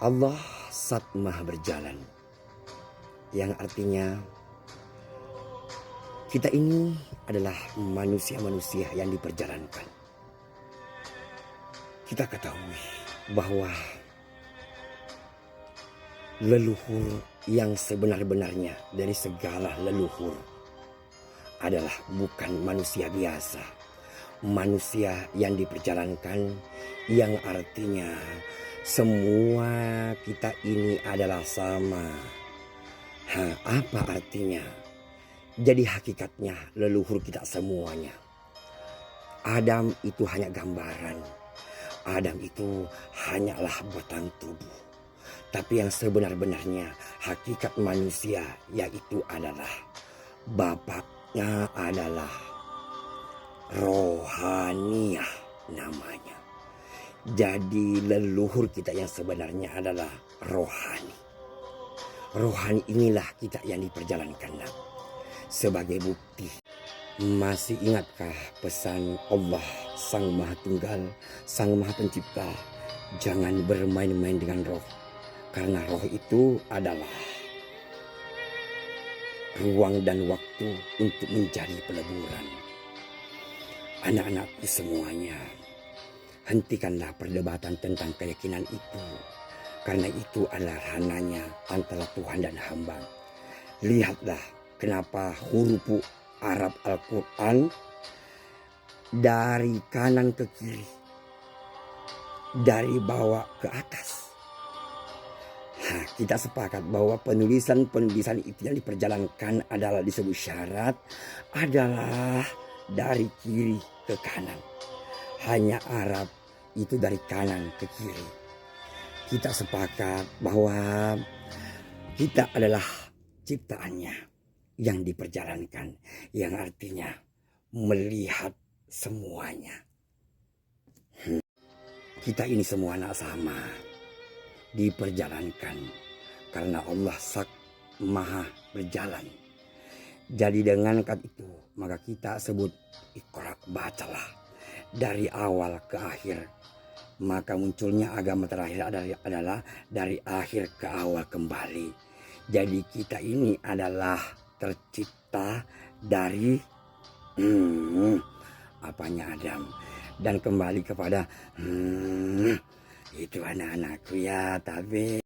Allah Zat Maha Berjalan, yang artinya kita ini adalah manusia-manusia yang diperjalankan. Kita ketahui bahwa leluhur yang sebenar-benarnya dari segala leluhur adalah bukan manusia biasa, manusia yang diperjalankan, yang artinya semua kita ini adalah sama. Apa artinya? Jadi hakikatnya leluhur kita semuanya. Adam itu hanya gambaran. Adam itu hanyalah batang tubuh. Tapi yang sebenar-benarnya hakikat manusia yaitu adalah bapaknya adalah rohaniah namanya. Jadi leluhur kita yang sebenarnya adalah rohani. Rohani inilah kita yang diperjalankan. Sebagai bukti, masih ingatkah pesan Allah Sang Maha Tunggal, Sang Maha Pencipta? Jangan bermain-main dengan roh. Karena roh itu adalah ruang dan waktu untuk mencari peleburan. Anak-anakku semuanya, hentikanlah perdebatan tentang keyakinan itu. Karena itu adalah ranahnya antara Tuhan dan hamba. Lihatlah kenapa huruf Arab Al-Quran dari kanan ke kiri, dari bawah ke atas. Kita sepakat bahwa penulisan itu yang diperjalankan adalah disebut syarat adalah dari kiri ke kanan. Hanya Arab itu dari kanan ke kiri. Kita sepakat bahwa kita adalah ciptaannya yang diperjalankan, yang artinya melihat semuanya. Kita ini semua anak sama, diperjalankan karena Allah Zat Maha Berjalan. Jadi dengan kata itu maka kita sebut Iqra, bacalah dari awal ke akhir. Maka munculnya agama terakhir adalah dari akhir ke awal kembali. Jadi kita ini adalah tercipta dari apanya Adam, dan kembali kepada itu anak-anakku ya, tapi